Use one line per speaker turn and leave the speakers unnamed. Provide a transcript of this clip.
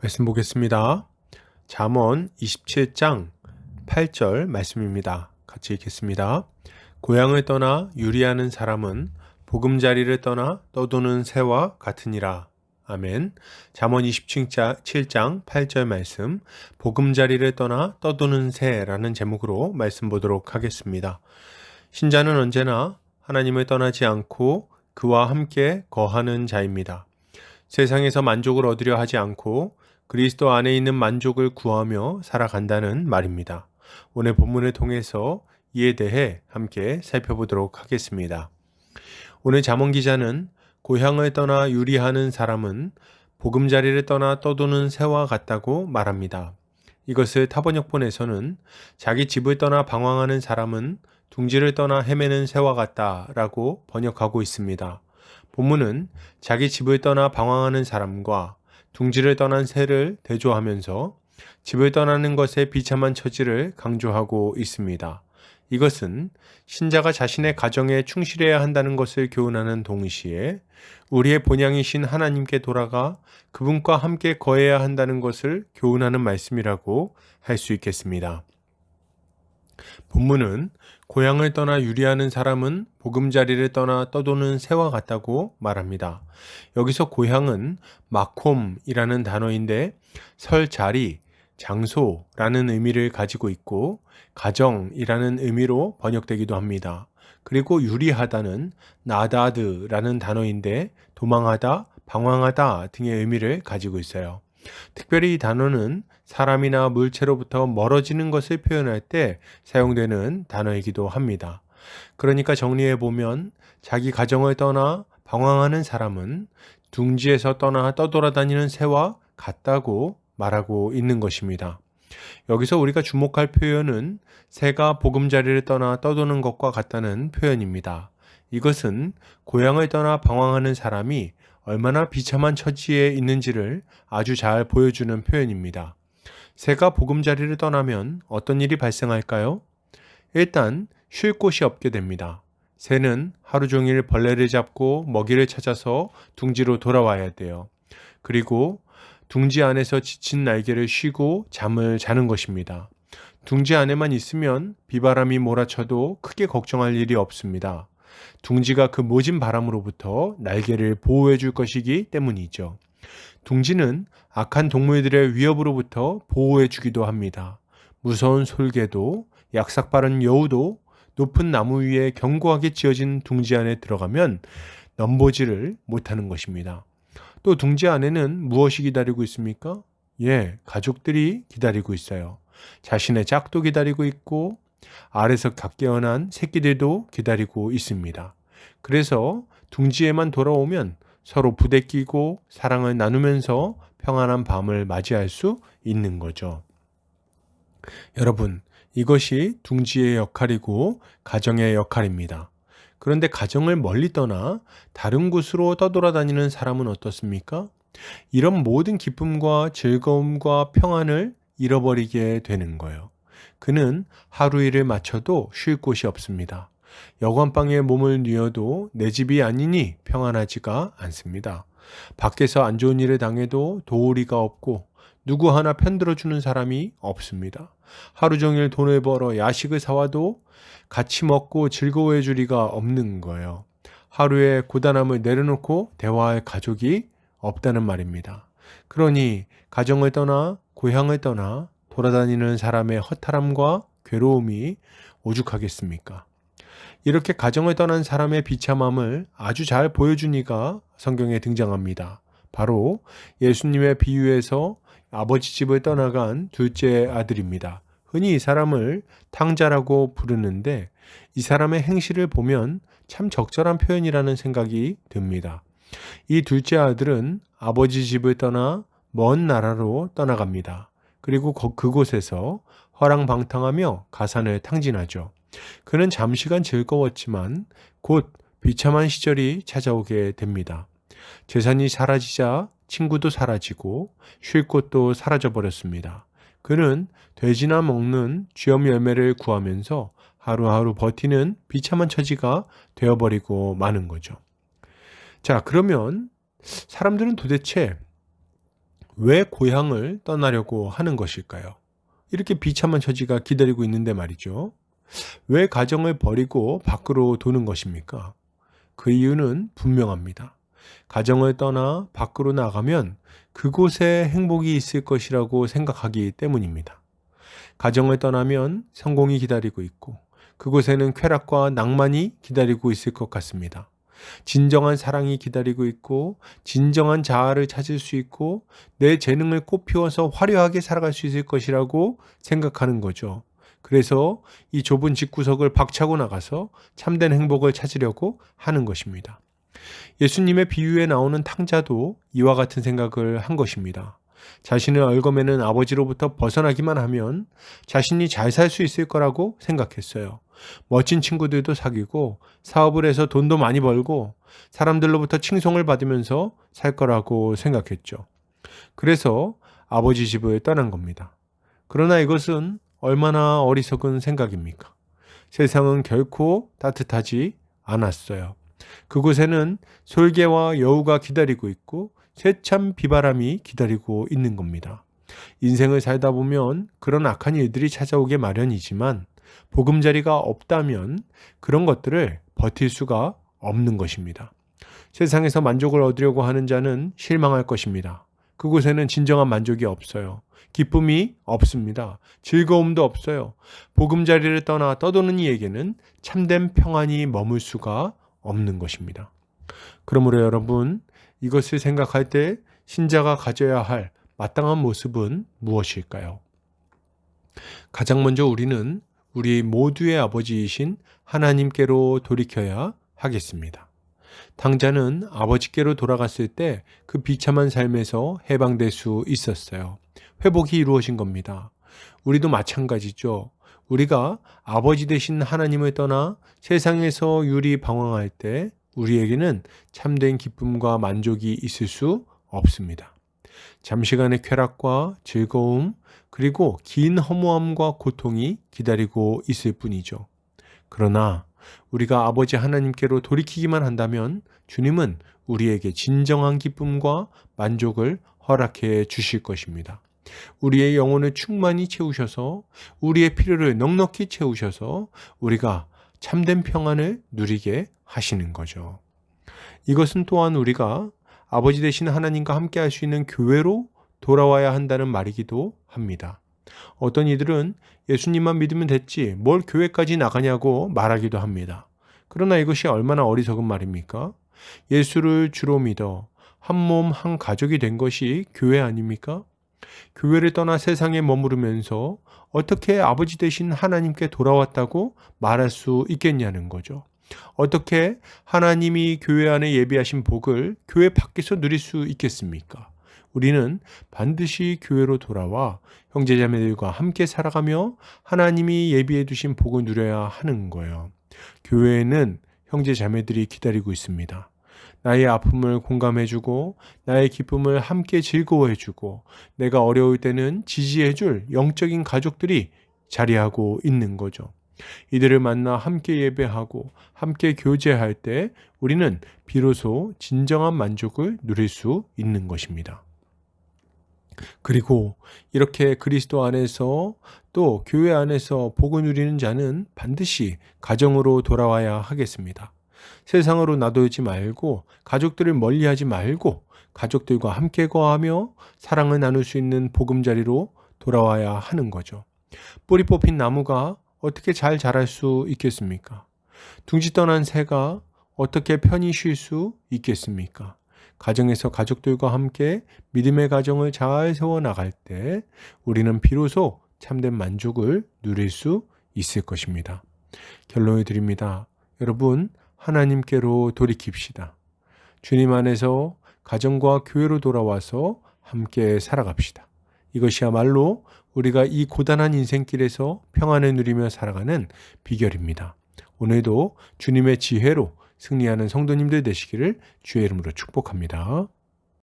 말씀 보겠습니다. 잠언 27장 8절 말씀입니다. 같이 읽겠습니다. 고향을 떠나 유리하는 사람은 보금자리를 떠나 떠도는 새와 같으니라. 아멘. 잠언 27장 8절 말씀, 보금자리를 떠나 떠도는 새라는 제목으로 말씀 보도록 하겠습니다. 신자는 언제나 하나님을 떠나지 않고 그와 함께 거하는 자입니다. 세상에서 만족을 얻으려 하지 않고 그리스도 안에 있는 만족을 구하며 살아간다는 말입니다. 오늘 본문을 통해서 이에 대해 함께 살펴보도록 하겠습니다. 오늘 잠언 기자는 고향을 떠나 유리하는 사람은 보금자리를 떠나 떠도는 새와 같다고 말합니다. 이것을 타번역본에서는 자기 집을 떠나 방황하는 사람은 둥지를 떠나 헤매는 새와 같다라고 번역하고 있습니다. 본문은 자기 집을 떠나 방황하는 사람과 둥지를 떠난 새를 대조하면서 집을 떠나는 것의 비참한 처지를 강조하고 있습니다. 이것은 신자가 자신의 가정에 충실해야 한다는 것을 교훈하는 동시에 우리의 본향이신 하나님께 돌아가 그분과 함께 거해야 한다는 것을 교훈하는 말씀이라고 할 수 있겠습니다. 본문은 고향을 떠나 유리하는 사람은 보금자리를 떠나 떠도는 새와 같다고 말합니다. 여기서 고향은 마콤이라는 단어인데 설 자리, 장소라는 의미를 가지고 있고 가정이라는 의미로 번역되기도 합니다. 그리고 유리하다는 나다드라는 단어인데 도망하다, 방황하다 등의 의미를 가지고 있어요. 특별히 이 단어는 사람이나 물체로부터 멀어지는 것을 표현할 때 사용되는 단어이기도 합니다. 그러니까 정리해 보면 자기 가정을 떠나 방황하는 사람은 둥지에서 떠나 떠돌아다니는 새와 같다고 말하고 있는 것입니다. 여기서 우리가 주목할 표현은 새가 보금자리를 떠나 떠도는 것과 같다는 표현입니다. 이것은 고향을 떠나 방황하는 사람이 얼마나 비참한 처지에 있는지를 아주 잘 보여주는 표현입니다. 새가 보금자리를 떠나면 어떤 일이 발생할까요? 일단 쉴 곳이 없게 됩니다. 새는 하루 종일 벌레를 잡고 먹이를 찾아서 둥지로 돌아와야 돼요. 그리고 둥지 안에서 지친 날개를 쉬고 잠을 자는 것입니다. 둥지 안에만 있으면 비바람이 몰아쳐도 크게 걱정할 일이 없습니다. 둥지가 그 모진 바람으로부터 날개를 보호해 줄 것이기 때문이죠. 둥지는 악한 동물들의 위협으로부터 보호해 주기도 합니다. 무서운 솔개도 약삭 빠른 여우도 높은 나무 위에 견고하게 지어진 둥지 안에 들어가면 넘보지를 못하는 것입니다. 또 둥지 안에는 무엇이 기다리고 있습니까? 가족들이 기다리고 있어요. 자신의 짝도 기다리고 있고 알에서 갓 깨어난 새끼들도 기다리고 있습니다. 그래서 둥지에만 돌아오면 서로 부대끼고 사랑을 나누면서 평안한 밤을 맞이할 수 있는 거죠. 여러분, 이것이 둥지의 역할이고 가정의 역할입니다. 그런데 가정을 멀리 떠나 다른 곳으로 떠돌아다니는 사람은 어떻습니까? 이런 모든 기쁨과 즐거움과 평안을 잃어버리게 되는 거예요. 그는 하루 일을 마쳐도 쉴 곳이 없습니다. 여관방에 몸을 뉘어도 내 집이 아니니 평안하지가 않습니다. 밖에서 안 좋은 일을 당해도 도우리가 없고 누구 하나 편들어주는 사람이 없습니다. 하루 종일 돈을 벌어 야식을 사와도 같이 먹고 즐거워해 줄 리가 없는 거예요. 하루의 고단함을 내려놓고 대화할 가족이 없다는 말입니다. 그러니 가정을 떠나 고향을 떠나 돌아다니는 사람의 허탈함과 괴로움이 오죽하겠습니까? 이렇게 가정을 떠난 사람의 비참함을 아주 잘 보여준 이가 성경에 등장합니다. 바로 예수님의 비유에서 아버지 집을 떠나간 둘째 아들입니다. 흔히 이 사람을 탕자라고 부르는데 이 사람의 행실을 보면 참 적절한 표현이라는 생각이 듭니다. 이 둘째 아들은 아버지 집을 떠나 먼 나라로 떠나갑니다. 그리고 그곳에서 허랑방탕하며 가산을 탕진하죠. 그는 잠시간 즐거웠지만 곧 비참한 시절이 찾아오게 됩니다. 재산이 사라지자 친구도 사라지고 쉴 곳도 사라져버렸습니다. 그는 돼지나 먹는 쥐엄 열매를 구하면서 하루하루 버티는 비참한 처지가 되어버리고 마는 거죠. 자, 그러면 사람들은 도대체 왜 고향을 떠나려고 하는 것일까요? 이렇게 비참한 처지가 기다리고 있는데 말이죠. 왜 가정을 버리고 밖으로 도는 것입니까? 그 이유는 분명합니다. 가정을 떠나 밖으로 나가면 그곳에 행복이 있을 것이라고 생각하기 때문입니다. 가정을 떠나면 성공이 기다리고 있고 그곳에는 쾌락과 낭만이 기다리고 있을 것 같습니다. 진정한 사랑이 기다리고 있고 진정한 자아를 찾을 수 있고 내 재능을 꽃피워서 화려하게 살아갈 수 있을 것이라고 생각하는 거죠. 그래서 이 좁은 집구석을 박차고 나가서 참된 행복을 찾으려고 하는 것입니다. 예수님의 비유에 나오는 탕자도 이와 같은 생각을 한 것입니다. 자신을 얽어매는 아버지로부터 벗어나기만 하면 자신이 잘 살 수 있을 거라고 생각했어요. 멋진 친구들도 사귀고 사업을 해서 돈도 많이 벌고 사람들로부터 칭송을 받으면서 살 거라고 생각했죠. 그래서 아버지 집을 떠난 겁니다. 그러나 이것은 얼마나 어리석은 생각입니까? 세상은 결코 따뜻하지 않았어요. 그곳에는 솔개와 여우가 기다리고 있고 새참 비바람이 기다리고 있는 겁니다. 인생을 살다 보면 그런 악한 일들이 찾아오게 마련이지만 보금자리가 없다면 그런 것들을 버틸 수가 없는 것입니다. 세상에서 만족을 얻으려고 하는 자는 실망할 것입니다. 그곳에는 진정한 만족이 없어요. 기쁨이 없습니다. 즐거움도 없어요. 보금자리를 떠나 떠도는 이에게는 참된 평안이 머물 수가 없는 것입니다. 그러므로 여러분, 이것을 생각할 때 신자가 가져야 할 마땅한 모습은 무엇일까요? 가장 먼저 우리는 우리 모두의 아버지이신 하나님께로 돌이켜야 하겠습니다. 탕자는 아버지께로 돌아갔을 때 그 비참한 삶에서 해방될 수 있었어요. 회복이 이루어진 겁니다. 우리도 마찬가지죠. 우리가 아버지 되신 하나님을 떠나 세상에서 유리방황할 때 우리에게는 참된 기쁨과 만족이 있을 수 없습니다. 잠시간의 쾌락과 즐거움 그리고 긴 허무함과 고통이 기다리고 있을 뿐이죠. 그러나 우리가 아버지 하나님께로 돌이키기만 한다면 주님은 우리에게 진정한 기쁨과 만족을 허락해 주실 것입니다. 우리의 영혼을 충만히 채우셔서 우리의 필요를 넉넉히 채우셔서 우리가 참된 평안을 누리게 하시는 거죠. 이것은 또한 우리가 아버지 되신 하나님과 함께 할 수 있는 교회로 돌아와야 한다는 말이기도 합니다. 어떤 이들은 예수님만 믿으면 됐지 뭘 교회까지 나가냐고 말하기도 합니다. 그러나 이것이 얼마나 어리석은 말입니까? 예수를 주로 믿어 한 몸 한 가족이 된 것이 교회 아닙니까? 교회를 떠나 세상에 머무르면서 어떻게 아버지 되신 하나님께 돌아왔다고 말할 수 있겠냐는 거죠. 어떻게 하나님이 교회 안에 예비하신 복을 교회 밖에서 누릴 수 있겠습니까? 우리는 반드시 교회로 돌아와 형제자매들과 함께 살아가며 하나님이 예비해 두신 복을 누려야 하는 거예요. 교회에는 형제자매들이 기다리고 있습니다. 나의 아픔을 공감해주고 나의 기쁨을 함께 즐거워해주고 내가 어려울 때는 지지해줄 영적인 가족들이 자리하고 있는 거죠. 이들을 만나 함께 예배하고 함께 교제할 때 우리는 비로소 진정한 만족을 누릴 수 있는 것입니다. 그리고 이렇게 그리스도 안에서 또 교회 안에서 복을 누리는 자는 반드시 가정으로 돌아와야 하겠습니다. 세상으로 놔두지 말고 가족들을 멀리하지 말고 가족들과 함께 거하며 사랑을 나눌 수 있는 보금자리로 돌아와야 하는 거죠. 뿌리 뽑힌 나무가 어떻게 잘 자랄 수 있겠습니까? 둥지 떠난 새가 어떻게 편히 쉴 수 있겠습니까? 가정에서 가족들과 함께 믿음의 가정을 잘 세워나갈 때 우리는 비로소 참된 만족을 누릴 수 있을 것입니다. 결론을 드립니다. 여러분, 하나님께로 돌이킵시다. 주님 안에서 가정과 교회로 돌아와서 함께 살아갑시다. 이것이야말로 우리가 이 고단한 인생길에서 평안을 누리며 살아가는 비결입니다. 오늘도 주님의 지혜로 승리하는 성도님들 되시기를 주의 이름으로 축복합니다.